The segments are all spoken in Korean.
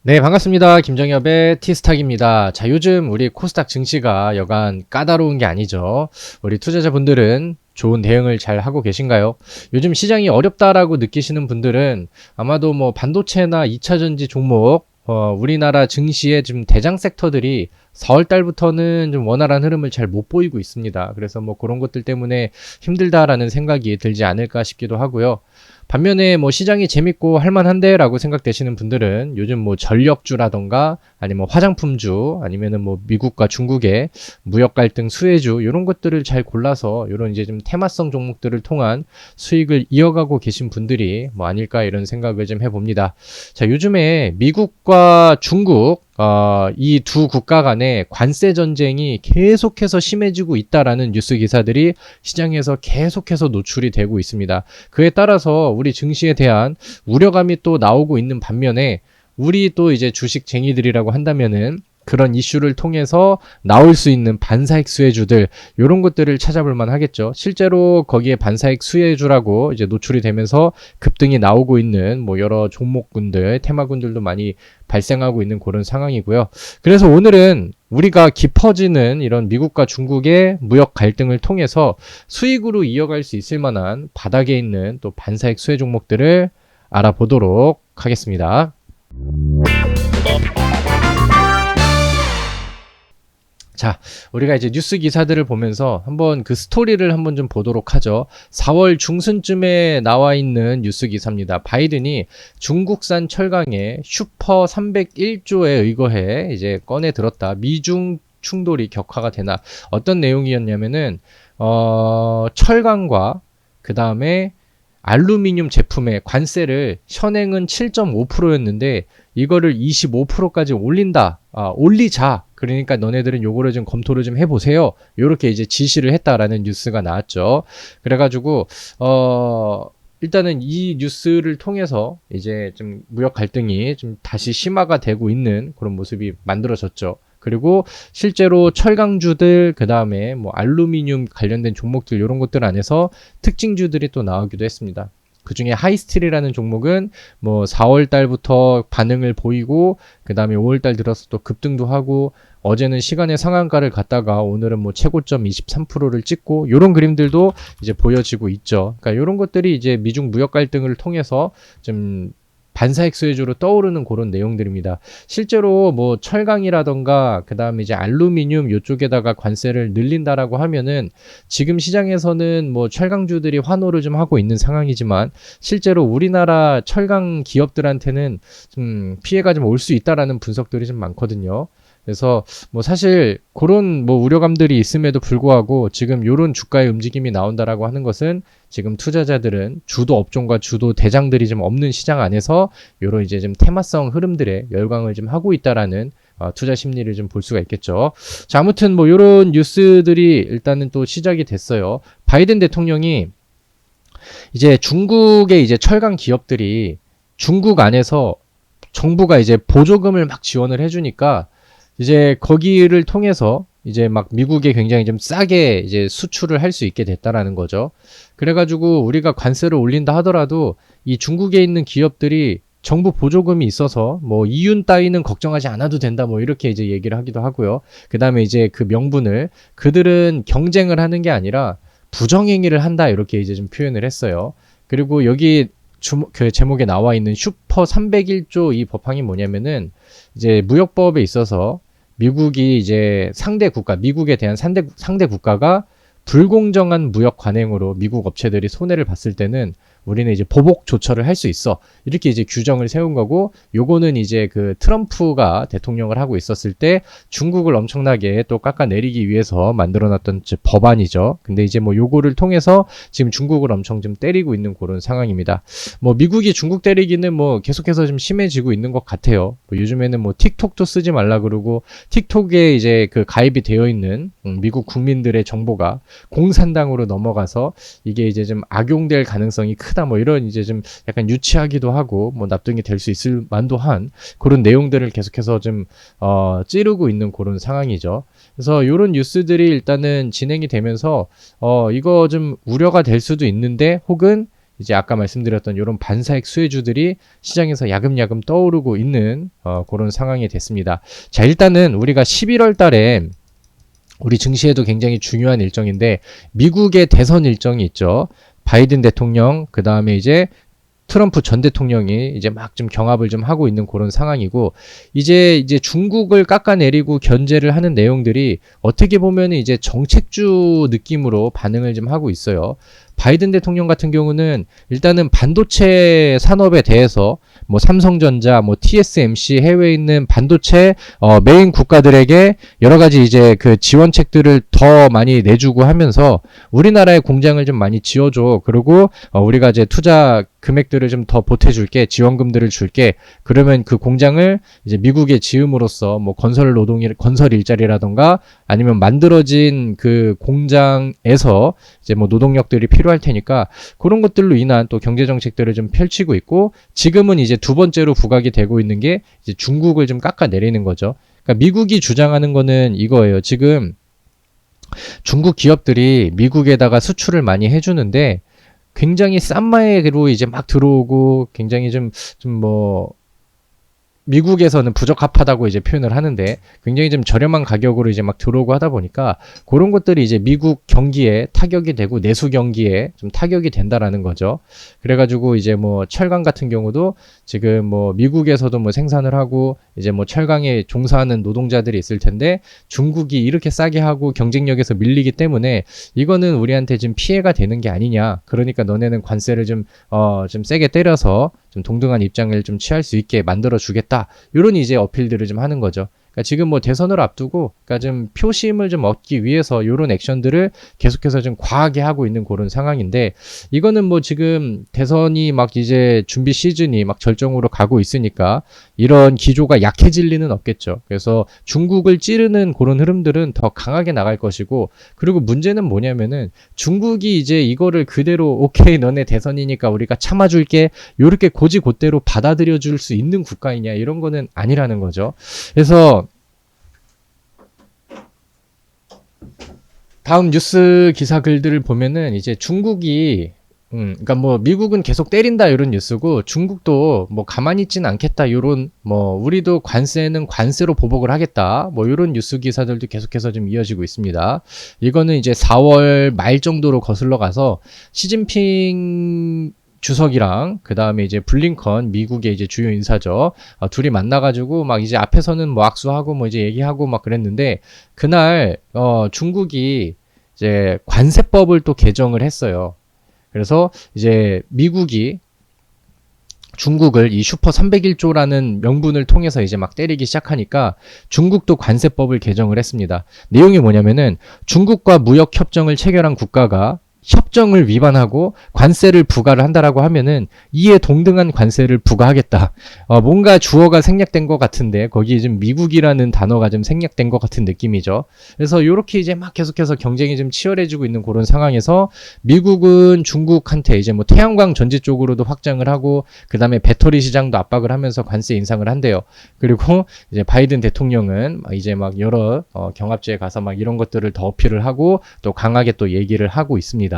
네, 반갑습니다. 김정엽의 티스탁입니다. 자, 요즘 우리 코스닥 증시가 여간 까다로운 게 아니죠. 우리 투자자분들은 좋은 대응을 잘 하고 계신가요? 요즘 시장이 어렵다라고 느끼시는 분들은 아마도 뭐 반도체나 2차전지 종목, 우리나라 증시의 지금 대장 섹터들이 4월 달부터는 좀 원활한 흐름을 잘 못 보이고 있습니다. 그래서 뭐 그런 것들 때문에 힘들다라는 생각이 들지 않을까 싶기도 하고요. 반면에 뭐 시장이 재밌고 할만한데라고 생각되시는 분들은 요즘 뭐 전력주라던가 아니면 화장품주 아니면은 뭐 미국과 중국의 무역 갈등 수혜주 이런 것들을 잘 골라서 이런 이제 좀 테마성 종목들을 통한 수익을 이어가고 계신 분들이 뭐 아닐까 이런 생각을 좀 해봅니다. 자, 요즘에 미국과 중국 이 두 국가 간의 관세 전쟁이 계속해서 심해지고 있다라는 뉴스 기사들이 시장에서 계속해서 노출이 되고 있습니다. 그에 따라서 우리 증시에 대한 우려감이 또 나오고 있는 반면에 우리 또 이제 주식쟁이들이라고 한다면은 그런 이슈를 통해서 나올 수 있는 반사익 수혜주들 이런 것들을 찾아볼 만 하겠죠. 실제로 거기에 반사익 수혜주라고 이제 노출이 되면서 급등이 나오고 있는 뭐 여러 종목군들, 테마군들도 많이 발생하고 있는 그런 상황이고요. 그래서 오늘은 우리가 깊어지는 이런 미국과 중국의 무역 갈등을 통해서 수익으로 이어갈 수 있을 만한 바닥에 있는 또 반사익 수혜 종목들을 알아보도록 하겠습니다. 자, 우리가 이제 뉴스 기사들을 보면서 한번 그 스토리를 한번 좀 보도록 하죠. 4월 중순쯤에 나와 있는 뉴스 기사입니다. 바이든이 중국산 철강에 슈퍼 301조에 의거해 이제 꺼내 들었다. 미중 충돌이 격화가 되나. 어떤 내용이었냐면은, 철강과 그 다음에 알루미늄 제품의 관세를 현행은 7.5%였는데 이거를 25%까지 올린다. 올리자. 그러니까 너네들은 요거를 좀 검토를 좀 해보세요. 요렇게 이제 지시를 했다라는 뉴스가 나왔죠. 그래가지고 일단은 이 뉴스를 통해서 이제 좀 무역 갈등이 좀 다시 심화가 되고 있는 그런 모습이 만들어졌죠. 그리고 실제로 철강주들 그다음에 뭐 알루미늄 관련된 종목들 이런 것들 안에서 특징주들이 또 나오기도 했습니다. 그중에 하이스틸이라는 종목은 뭐 4월 달부터 반응을 보이고 그다음에 5월 달 들어서 또 급등도 하고 어제는 시간의 상한가를 갔다가 오늘은 뭐 최고점 23%를 찍고 이런 그림들도 이제 보여지고 있죠. 그러니까 이런 것들이 이제 미중 무역 갈등을 통해서 좀 반사익 수혜주로 떠오르는 그런 내용들입니다. 실제로 뭐 철강이라던가 그다음에 이제 알루미늄 요쪽에다가 관세를 늘린다라고 하면은 지금 시장에서는 뭐 철강주들이 환호를 좀 하고 있는 상황이지만 실제로 우리나라 철강 기업들한테는 좀 피해가 좀 올 수 있다라는 분석들이 좀 많거든요. 그래서 뭐 사실 그런 뭐 우려감들이 있음에도 불구하고 지금 요런 주가의 움직임이 나온다라고 하는 것은 지금 투자자들은 주도 업종과 주도 대장들이 좀 없는 시장 안에서 요런 이제 좀 테마성 흐름들에 열광을 좀 하고 있다라는 투자 심리를 좀 볼 수가 있겠죠. 자, 아무튼 뭐 요런 뉴스들이 일단은 또 시작이 됐어요. 바이든 대통령이 이제 중국의 이제 철강 기업들이 중국 안에서 정부가 이제 보조금을 막 지원을 해주니까 이제 거기를 통해서 이제 막 미국에 굉장히 좀 싸게 이제 수출을 할 수 있게 됐다라는 거죠. 그래가지고 우리가 관세를 올린다 하더라도 이 중국에 있는 기업들이 정부 보조금이 있어서 뭐 이윤 따위는 걱정하지 않아도 된다 뭐 이렇게 이제 얘기를 하기도 하고요. 그 다음에 이제 그 명분을 그들은 경쟁을 하는 게 아니라 부정행위를 한다 이렇게 이제 좀 표현을 했어요. 그리고 여기 그 제목에 나와 있는 슈퍼 301조 이 법항이 뭐냐면은 이제 무역법에 있어서 미국이 이제 상대 국가, 미국에 대한 상대 국가가 불공정한 무역 관행으로 미국 업체들이 손해를 봤을 때는 우리는 이제 보복 조처를 할 수 있어. 이렇게 이제 규정을 세운 거고, 요거는 이제 그 트럼프가 대통령을 하고 있었을 때 중국을 엄청나게 또 깎아내리기 위해서 만들어놨던 법안이죠. 근데 이제 뭐 요거를 통해서 지금 중국을 엄청 좀 때리고 있는 그런 상황입니다. 뭐 미국이 중국 때리기는 뭐 계속해서 좀 심해지고 있는 것 같아요. 뭐 요즘에는 뭐 틱톡도 쓰지 말라 그러고 틱톡에 이제 그 가입이 되어 있는 미국 국민들의 정보가 공산당으로 넘어가서 이게 이제 좀 악용될 가능성이 크다 뭐 이런 이제 좀 약간 유치하기도 하고 뭐 납득이 될 수 있을 만도 한 그런 내용들을 계속해서 좀 찌르고 있는 그런 상황이죠. 그래서 이런 뉴스들이 일단은 진행이 되면서 이거 좀 우려가 될 수도 있는데 혹은 이제 아까 말씀드렸던 이런 반사익 수혜주들이 시장에서 야금야금 떠오르고 있는 그런 상황이 됐습니다. 자, 일단은 우리가 11월 달에 우리 증시에도 굉장히 중요한 일정인데 미국의 대선 일정이 있죠. 바이든 대통령, 그 다음에 이제 트럼프 전 대통령이 이제 막 좀 경합을 좀 하고 있는 그런 상황이고, 이제 중국을 깎아내리고 견제를 하는 내용들이 어떻게 보면 이제 정책주 느낌으로 반응을 좀 하고 있어요. 바이든 대통령 같은 경우는 일단은 반도체 산업에 대해서 뭐 삼성전자, 뭐 TSMC 해외에 있는 반도체 메인 국가들에게 여러 가지 이제 그 지원책들을 더 많이 내주고 하면서 우리나라의 공장을 좀 많이 지어줘. 그리고 우리가 이제 투자 금액들을 좀 더 보태줄게, 지원금들을 줄게. 그러면 그 공장을 이제 미국에 지음으로써 뭐 건설 일자리라던가 아니면 만들어진 그 공장에서 이제 뭐 노동력들이 필요할 테니까 그런 것들로 인한 또 경제 정책들을 좀 펼치고 있고, 지금은 이제 두 번째로 부각이 되고 있는 게 이제 중국을 좀 깎아내리는 거죠. 그러니까 미국이 주장하는 거는 이거예요. 지금 중국 기업들이 미국에다가 수출을 많이 해주는데 굉장히 싼 마에로 이제 막 들어오고 굉장히 좀 뭐 미국에서는 부적합하다고 이제 표현을 하는데 굉장히 좀 저렴한 가격으로 이제 막 들어오고 하다 보니까 그런 것들이 이제 미국 경기에 타격이 되고 내수 경기에 좀 타격이 된다라는 거죠. 그래가지고 이제 뭐 철강 같은 경우도 지금 뭐 미국에서도 뭐 생산을 하고 이제 뭐 철강에 종사하는 노동자들이 있을 텐데 중국이 이렇게 싸게 하고 경쟁력에서 밀리기 때문에 이거는 우리한테 지금 피해가 되는 게 아니냐. 그러니까 너네는 관세를 좀 세게 때려서 좀 동등한 입장을 좀 취할 수 있게 만들어 주겠다. 이런 이제 어필들을 좀 하는 거죠. 그러니까 지금 뭐 대선을 앞두고 그러니까 좀 표심을 좀 얻기 위해서 이런 액션들을 계속해서 좀 과하게 하고 있는 그런 상황인데, 이거는 뭐 지금 대선이 막 이제 준비 시즌이 막 절정으로 가고 있으니까 이런 기조가 약해질 리는 없겠죠. 그래서 중국을 찌르는 그런 흐름들은 더 강하게 나갈 것이고, 그리고 문제는 뭐냐면은 중국이 이제 이거를 그대로 오케이 너네 대선이니까 우리가 참아줄게 요렇게 고지곧대로 받아들여 줄 수 있는 국가이냐, 이런 거는 아니라는 거죠. 그래서 다음 뉴스 기사 글들을 보면은 이제 중국이 그러니까 뭐 미국은 계속 때린다 이런 뉴스고, 중국도 뭐 가만히 있진 않겠다 이런, 뭐 우리도 관세는 관세로 보복을 하겠다 뭐 이런 뉴스 기사들도 계속해서 좀 이어지고 있습니다. 이거는 이제 4월 말 정도로 거슬러 가서 시진핑 주석이랑 그 다음에 이제 블링컨 미국의 이제 주요 인사죠. 둘이 만나가지고 막 이제 앞에서는 뭐 악수하고 뭐 이제 얘기하고 막 그랬는데, 그날 중국이 이제 관세법을 또 개정을 했어요. 그래서 이제 미국이 중국을 이 슈퍼 301조라는 명분을 통해서 이제 막 때리기 시작하니까 중국도 관세법을 개정을 했습니다. 내용이 뭐냐면은 중국과 무역 협정을 체결한 국가가 협정을 위반하고 관세를 부과를 한다라고 하면은 이에 동등한 관세를 부과하겠다. 뭔가 주어가 생략된 것 같은데 거기에 좀 미국이라는 단어가 좀 생략된 것 같은 느낌이죠. 그래서 이렇게 이제 막 계속해서 경쟁이 좀 치열해지고 있는 그런 상황에서 미국은 중국한테 이제 뭐 태양광 전지 쪽으로도 확장을 하고 그 다음에 배터리 시장도 압박을 하면서 관세 인상을 한대요. 그리고 이제 바이든 대통령은 이제 막 여러 경합지에 가서 막 이런 것들을 더 어필을 하고 또 강하게 또 얘기를 하고 있습니다.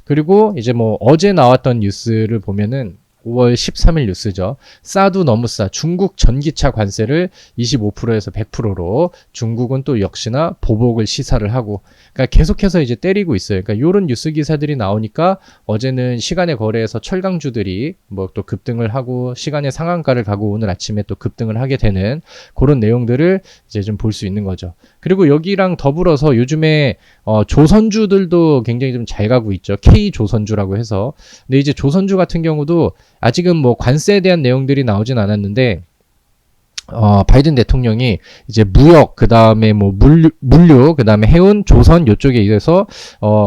그리고 이제 뭐 어제 나왔던 뉴스를 보면은 5월 13일 뉴스죠. 싸도 너무 싸. 중국 전기차 관세를 25%에서 100%로 중국은 또 역시나 보복을 시사를 하고, 그러니까 계속해서 이제 때리고 있어요. 그러니까 이런 뉴스 기사들이 나오니까 어제는 시간의 거래에서 철강주들이 뭐 또 급등을 하고 시간의 상한가를 가고 오늘 아침에 또 급등을 하게 되는 그런 내용들을 이제 좀 볼 수 있는 거죠. 그리고 여기랑 더불어서 요즘에 조선주들도 굉장히 좀 잘 가고 있죠. K조선주라고 해서. 근데 이제 조선주 같은 경우도 아직은 뭐 관세에 대한 내용들이 나오진 않았는데 바이든 대통령이 이제 무역, 그 다음에 뭐 물류, 그 다음에 해운, 조선 요쪽에 의해서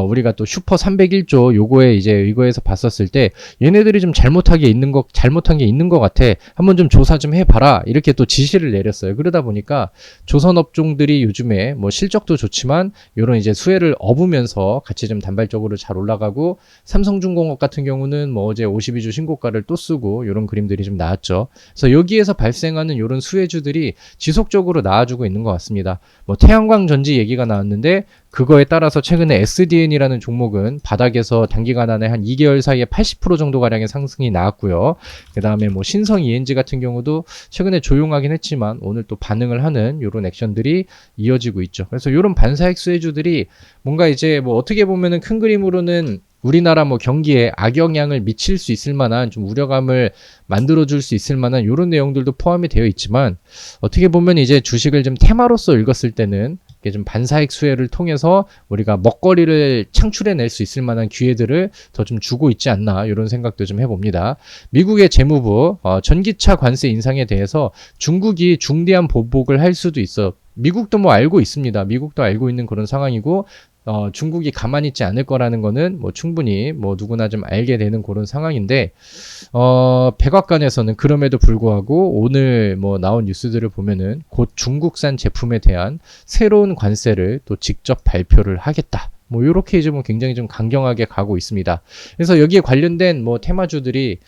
우리가 또 슈퍼 301조 요거에 이제 이거에서 봤었을 때 얘네들이 좀 잘못한 게 있는 것 같아. 한번 좀 조사 좀 해봐라. 이렇게 또 지시를 내렸어요. 그러다 보니까 조선 업종들이 요즘에 뭐 실적도 좋지만 요런 이제 수혜를 업으면서 같이 좀 단발적으로 잘 올라가고, 삼성중공업 같은 경우는 뭐 어제 52주 신고가를 또 쓰고 요런 그림들이 좀 나왔죠. 그래서 여기에서 발생하는 요런 수혜주들이 지속적으로 나와주고 있는 것 같습니다. 뭐 태양광 전지 얘기가 나왔는데 그거에 따라서 최근에 SDN이라는 종목은 바닥에서 단기간 안에 한 2개월 사이에 80% 정도 가량의 상승이 나왔고요. 그 다음에 뭐 신성 ENG 같은 경우도 최근에 조용하긴 했지만 오늘 또 반응을 하는 이런 액션들이 이어지고 있죠. 그래서 이런 반사익 수혜주들이 뭔가 이제 뭐 어떻게 보면은 큰 그림으로는 우리나라 뭐 경기에 악영향을 미칠 수 있을 만한 좀 우려감을 만들어줄 수 있을 만한 이런 내용들도 포함이 되어 있지만 어떻게 보면 이제 주식을 좀 테마로서 읽었을 때는 이게 좀 반사익 수혜를 통해서 우리가 먹거리를 창출해낼 수 있을 만한 기회들을 더 좀 주고 있지 않나 이런 생각도 좀 해봅니다. 미국의 재무부 전기차 관세 인상에 대해서 중국이 중대한 보복을 할 수도 있어. 미국도 뭐 알고 있습니다. 미국도 알고 있는 그런 상황이고 중국이 가만히 있지 않을 거라는 거는 뭐 충분히 뭐 누구나 좀 알게 되는 그런 상황인데 백악관에서는 그럼에도 불구하고 오늘 뭐 나온 뉴스들을 보면은 곧 중국산 제품에 대한 새로운 관세를 또 직접 발표를 하겠다. 뭐 요렇게 이제 뭐 굉장히 좀 강경하게 가고 있습니다. 그래서 여기에 관련된 뭐 테마주들이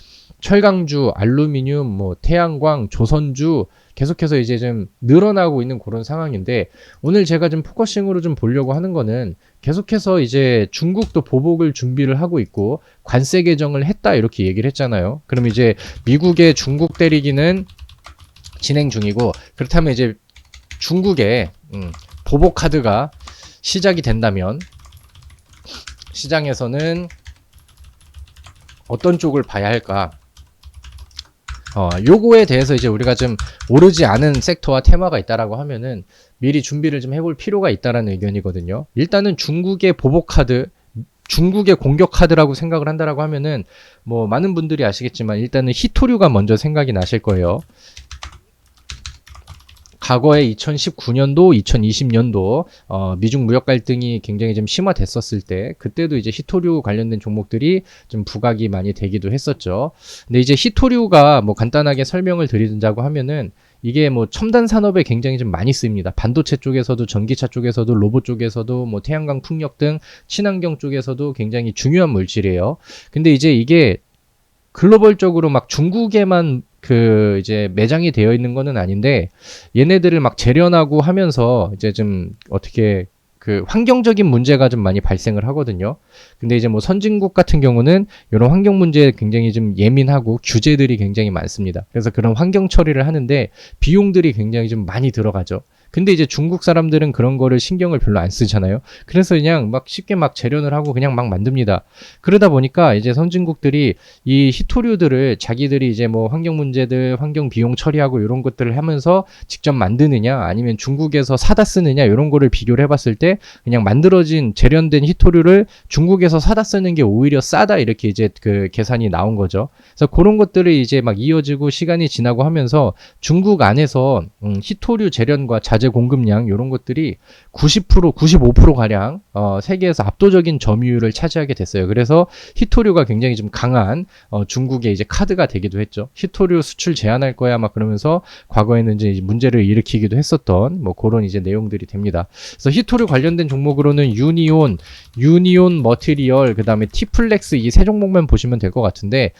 철강주, 알루미늄, 뭐 태양광, 조선주 계속해서 이제 좀 늘어나고 있는 그런 상황인데 오늘 제가 좀 포커싱으로 좀 보려고 하는 거는 계속해서 이제 중국도 보복을 준비를 하고 있고 관세 개정을 했다 이렇게 얘기를 했잖아요. 그럼 이제 미국의 중국 때리기는 진행 중이고 그렇다면 이제 중국의 보복 카드가 시작이 된다면 시장에서는 어떤 쪽을 봐야 할까? 요거에 대해서 이제 우리가 좀 오르지 않은 섹터와 테마가 있다라고 하면은 미리 준비를 좀 해볼 필요가 있다라는 의견이거든요. 일단은 중국의 보복 카드, 중국의 공격 카드라고 생각을 한다라고 하면은 뭐 많은 분들이 아시겠지만 일단은 히토류가 먼저 생각이 나실 거예요. 과거에 2019년도, 2020년도 미중 무역 갈등이 굉장히 좀 심화됐었을 때 그때도 이제 히토류 관련된 종목들이 좀 부각이 많이 되기도 했었죠. 근데 이제 히토류가 뭐 간단하게 설명을 드리자고 하면은 이게 뭐 첨단 산업에 굉장히 좀 많이 쓰입니다. 반도체 쪽에서도 전기차 쪽에서도 로봇 쪽에서도 뭐 태양광 풍력 등 친환경 쪽에서도 굉장히 중요한 물질이에요. 근데 이제 이게 글로벌적으로 막 중국에만 그 이제 매장이 되어 있는 거는 아닌데 얘네들을 막 재련하고 하면서 이제 좀 어떻게 그 환경적인 문제가 좀 많이 발생을 하거든요. 근데 이제 뭐 선진국 같은 경우는 이런 환경 문제에 굉장히 좀 예민하고 규제들이 굉장히 많습니다. 그래서 그런 환경 처리를 하는데 비용들이 굉장히 좀 많이 들어가죠. 근데 이제 중국 사람들은 그런 거를 신경을 별로 안 쓰잖아요. 그래서 그냥 막 쉽게 막 재련을 하고 그냥 막 만듭니다. 그러다 보니까 이제 선진국들이 이 히토류들을 자기들이 이제 뭐 환경 문제들, 환경 비용 처리하고 이런 것들을 하면서 직접 만드느냐 아니면 중국에서 사다 쓰느냐 이런 거를 비교를 해봤을 때 그냥 만들어진 재련된 히토류를 중국에서 사다 쓰는 게 오히려 싸다 이렇게 이제 그 계산이 나온 거죠. 그래서 그런 것들이 이제 막 이어지고 시간이 지나고 하면서 중국 안에서 히토류 재련과 자재 공급량 이런 것들이 90%, 95% 가량 세계에서 압도적인 점유율을 차지하게 됐어요. 그래서 히토류가 굉장히 좀 강한 중국의 이제 카드가 되기도 했죠. 히토류 수출 제한할 거야 막 그러면서 과거에는 이제 문제를 일으키기도 했었던 뭐 그런 이제 내용들이 됩니다. 그래서 히토류 관련된 종목으로는 유니온 머티리얼, 그다음에 티플렉스 이 세 종목만 보시면 될 것 같은데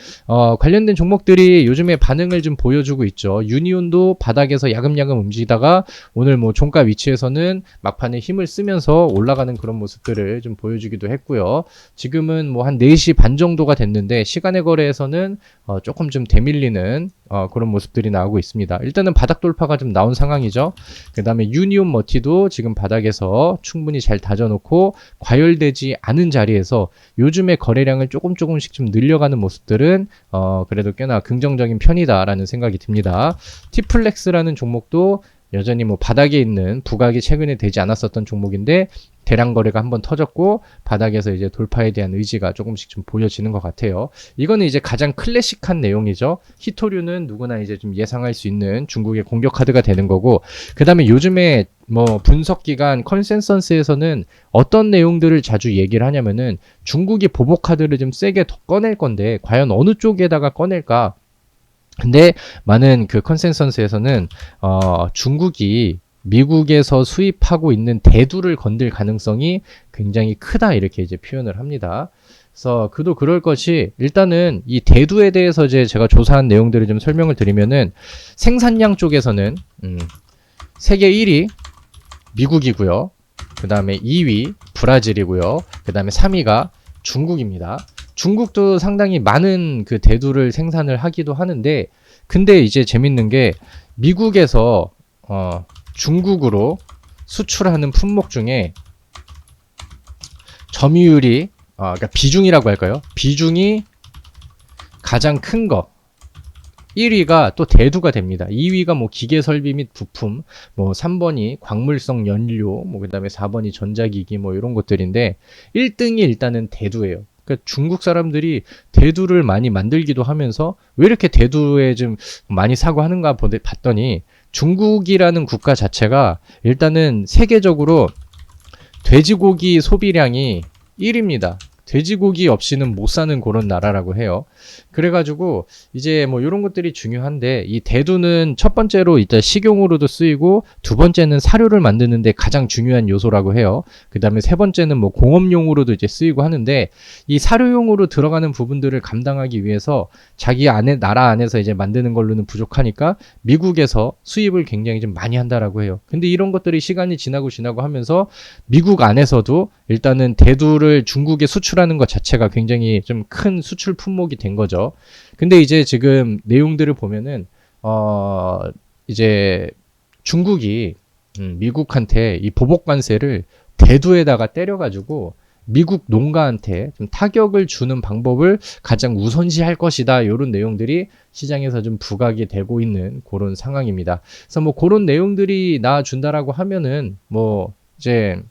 관련된 종목들이 요즘에 반응을 좀 보여주고 있죠. 유니온도 바닥에서 야금야금 움직이다가 오늘 뭐 종가 위치에서는 막판에 힘을 쓰면서 올라가는 그런 모습들을 좀 보여주기도 했고요. 지금은 뭐 한 4시 반 정도가 됐는데 시간의 거래에서는 조금 좀 대밀리는 그런 모습들이 나오고 있습니다. 일단은 바닥 돌파가 좀 나온 상황이죠. 그 다음에 유니온 머티도 지금 바닥에서 충분히 잘 다져놓고 과열되지 않은 자리에서 요즘에 거래량을 조금씩 좀 늘려가는 모습들은 그래도 꽤나 긍정적인 편이다라는 생각이 듭니다. 티플렉스라는 종목도 여전히 뭐 바닥에 있는 부각이 최근에 되지 않았었던 종목인데 대량 거래가 한번 터졌고 바닥에서 이제 돌파에 대한 의지가 조금씩 좀 보여지는 것 같아요. 이거는 이제 가장 클래식한 내용이죠. 히토류는 누구나 이제 좀 예상할 수 있는 중국의 공격 카드가 되는 거고, 그 다음에 요즘에 뭐 분석 기관 컨센서스에서는 어떤 내용들을 자주 얘기를 하냐면은 중국이 보복 카드를 좀 세게 더 꺼낼 건데 과연 어느 쪽에다가 꺼낼까? 근데 많은 그 컨센서스에서는 중국이 미국에서 수입하고 있는 대두를 건들 가능성이 굉장히 크다 이렇게 이제 표현을 합니다. 그래서 그도 그럴 것이 일단은 이 대두에 대해서 이제 제가 조사한 내용들을 좀 설명을 드리면은 생산량 쪽에서는 세계 1위 미국이고요. 그 다음에 2위 브라질이고요. 그 다음에 3위가 중국입니다. 중국도 상당히 많은 그 대두를 생산을 하기도 하는데 근데 이제 재밌는 게 미국에서 중국으로 수출하는 품목 중에 점유율이 그러니까 비중이라고 할까요? 비중이 가장 큰 거 1위가 또 대두가 됩니다. 2위가 뭐 기계 설비 및 부품, 뭐 3번이 광물성 연료, 뭐 그다음에 4번이 전자기기 뭐 이런 것들인데 1등이 일단은 대두예요. 그러니까 중국 사람들이 대두를 많이 만들기도 하면서 왜 이렇게 대두에 좀 많이 사고 하는가 봤더니 중국이라는 국가 자체가 일단은 세계적으로 돼지고기 소비량이 1위입니다. 돼지고기 없이는 못 사는 그런 나라라고 해요. 그래가지고 이제 뭐 이런 것들이 중요한데 이 대두는 첫 번째로 일단 식용으로도 쓰이고 두 번째는 사료를 만드는데 가장 중요한 요소라고 해요. 그 다음에 세 번째는 뭐 공업용으로도 이제 쓰이고 하는데 이 사료용으로 들어가는 부분들을 감당하기 위해서 자기 나라 안에서 이제 만드는 걸로는 부족하니까 미국에서 수입을 굉장히 좀 많이 한다라고 해요. 근데 이런 것들이 시간이 지나고 하면서 미국 안에서도 일단은 대두를 중국에 수출하는 것 자체가 굉장히 좀 큰 수출 품목이 된 거죠. 근데 이제 지금 내용들을 보면은 이제 중국이 미국한테 이 보복 관세를 대두에다가 때려가지고 미국 농가한테 좀 타격을 주는 방법을 가장 우선시할 것이다. 이런 내용들이 시장에서 좀 부각이 되고 있는 그런 상황입니다. 그래서 뭐 그런 내용들이 나와준다라고 하면은 뭐 이제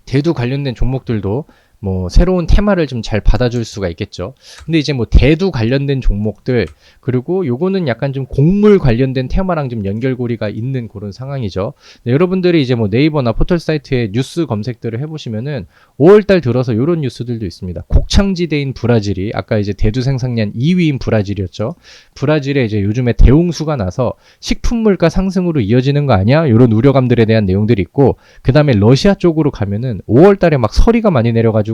대두 관련된 종목들도 뭐 새로운 테마를 좀 잘 받아줄 수가 있겠죠. 근데 이제 뭐 대두 관련된 종목들 그리고 요거는 약간 좀 곡물 관련된 테마랑 좀 연결고리가 있는 그런 상황이죠. 네, 여러분들이 이제 뭐 네이버나 포털 사이트에 뉴스 검색들을 해보시면은 5월달 들어서 요런 뉴스들도 있습니다. 곡창지대인 브라질이 아까 이제 대두 생산량 2위인 브라질이었죠. 브라질에 이제 요즘에 대홍수가 나서 식품 물가 상승으로 이어지는 거 아니야? 요런 우려감들에 대한 내용들이 있고 그 다음에 러시아 쪽으로 가면은 5월달에 막 서리가 많이 내려가지고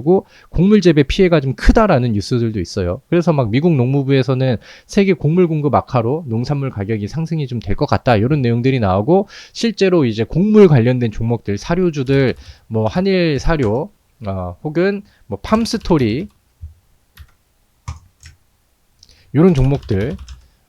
곡물 재배 피해가 좀 크다라는 뉴스들도 있어요. 그래서 막 미국 농무부에서는 세계 곡물 공급 악화로 농산물 가격이 상승이 좀 될 것 같다 이런 내용들이 나오고 실제로 이제 곡물 관련된 종목들 사료주들 뭐 한일 사료 혹은 뭐 팜스토리 이런 종목들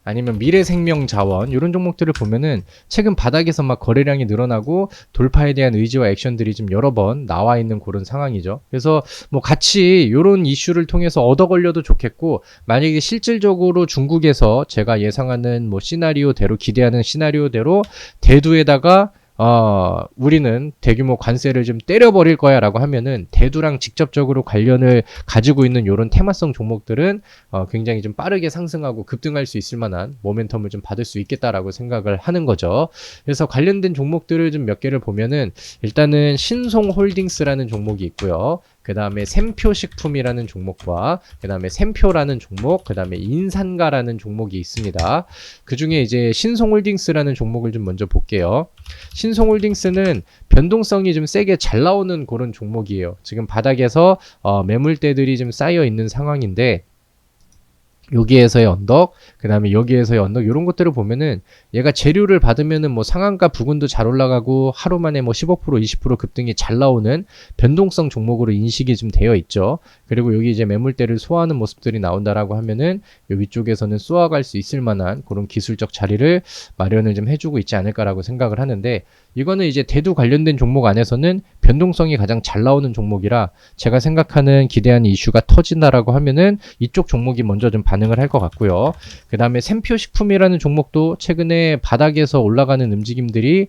아니면 미래생명자원 이런 종목들을 보면은 최근 바닥에서 막 거래량이 늘어나고 돌파에 대한 의지와 액션들이 좀 여러 번 나와 있는 그런 상황이죠. 그래서 뭐 같이 이런 이슈를 통해서 얻어 걸려도 좋겠고 만약에 실질적으로 중국에서 제가 예상하는 뭐 시나리오대로 기대하는 시나리오대로 대두에다가 우리는 대규모 관세를 좀 때려버릴 거야 라고 하면은 대두랑 직접적으로 관련을 가지고 있는 이런 테마성 종목들은 굉장히 좀 빠르게 상승하고 급등할 수 있을 만한 모멘텀을 좀 받을 수 있겠다라고 생각을 하는 거죠. 그래서 관련된 종목들을 좀 몇 개를 보면은 일단은 신송홀딩스라는 종목이 있고요. 그 다음에 샘표식품이라는 종목과 그 다음에 샘표라는 종목, 그 다음에 인산가라는 종목이 있습니다. 그 중에 이제 신송홀딩스라는 종목을 좀 먼저 볼게요. 신송홀딩스는 변동성이 좀 세게 잘 나오는 그런 종목이에요. 지금 바닥에서 매물대들이 좀 쌓여 있는 상황인데 여기에서의 언덕, 그 다음에 여기에서의 언덕, 이런 것들을 보면은 얘가 재료를 받으면은 뭐 상한가 부근도 잘 올라가고 하루 만에 뭐 15%, 20% 급등이 잘 나오는 변동성 종목으로 인식이 좀 되어 있죠. 그리고 여기 이제 매물대를 소화하는 모습들이 나온다라고 하면은 요 위쪽에서는 쏘아갈 수 있을 만한 그런 기술적 자리를 마련을 좀 해주고 있지 않을까라고 생각을 하는데 이거는 이제 대두 관련된 종목 안에서는 변동성이 가장 잘 나오는 종목이라 제가 생각하는 기대하는 이슈가 터진다라고 하면은 이쪽 종목이 먼저 좀 반응을 할 것 같고요. 그 다음에 샘표식품이라는 종목도 최근에 바닥에서 올라가는 움직임들이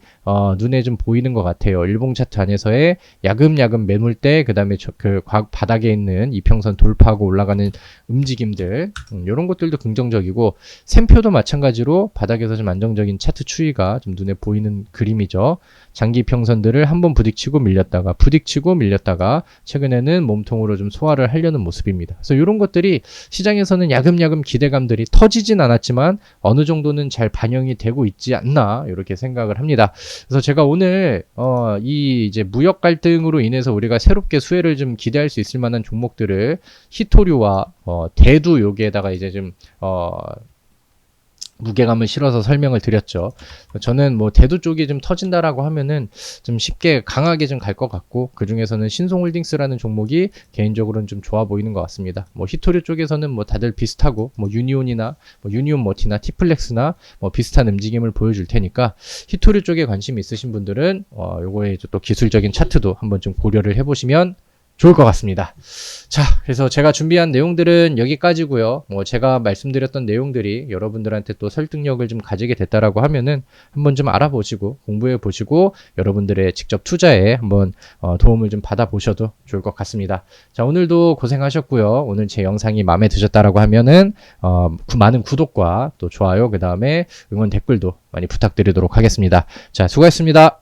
눈에 좀 보이는 것 같아요. 일봉 차트 안에서의 야금야금 매물대, 그 다음에 그 바닥에 있는 이평선 돌파하고 올라가는 움직임들, 이런 것들도 긍정적이고 샘표도 마찬가지로 바닥에서 좀 안정적인 차트 추이가 좀 눈에 보이는 그림이죠. 장기 평선들을 한번 부딪히고 밀렸다. 밀렸다가 부딪히고 밀렸다가 최근에는 몸통으로 좀 소화를 하려는 모습입니다. 그래서 이런 것들이 시장에서는 야금야금 기대감들이 터지진 않았지만 어느 정도는 잘 반영이 되고 있지 않나 이렇게 생각을 합니다. 그래서 제가 오늘 이 이제 무역 갈등으로 인해서 우리가 새롭게 수혜를 좀 기대할 수 있을 만한 종목들을 히토류와 대두 여기에다가 이제 좀 무게감을 실어서 설명을 드렸죠. 저는 뭐 대두 쪽이 좀 터진다라고 하면은 좀 쉽게 강하게 좀 갈 것 같고, 그 중에서는 신송홀딩스라는 종목이 개인적으로는 좀 좋아 보이는 것 같습니다. 뭐 히토류 쪽에서는 뭐 다들 비슷하고, 뭐 유니온이나 뭐 유니온 머티나 티플렉스나 뭐 비슷한 움직임을 보여줄 테니까 히토류 쪽에 관심 있으신 분들은 요거에 또 기술적인 차트도 한번 좀 고려를 해보시면 좋을 것 같습니다. 자, 그래서 제가 준비한 내용들은 여기까지고요. 뭐 제가 말씀드렸던 내용들이 여러분들한테 또 설득력을 좀 가지게 됐다라고 하면은 한번 좀 알아보시고 공부해 보시고 여러분들의 직접 투자에 한번 도움을 좀 받아보셔도 좋을 것 같습니다. 자, 오늘도 고생하셨고요. 오늘 제 영상이 마음에 드셨다라고 하면은 많은 구독과 또 좋아요, 그 다음에 응원 댓글도 많이 부탁드리도록 하겠습니다. 자, 수고하셨습니다.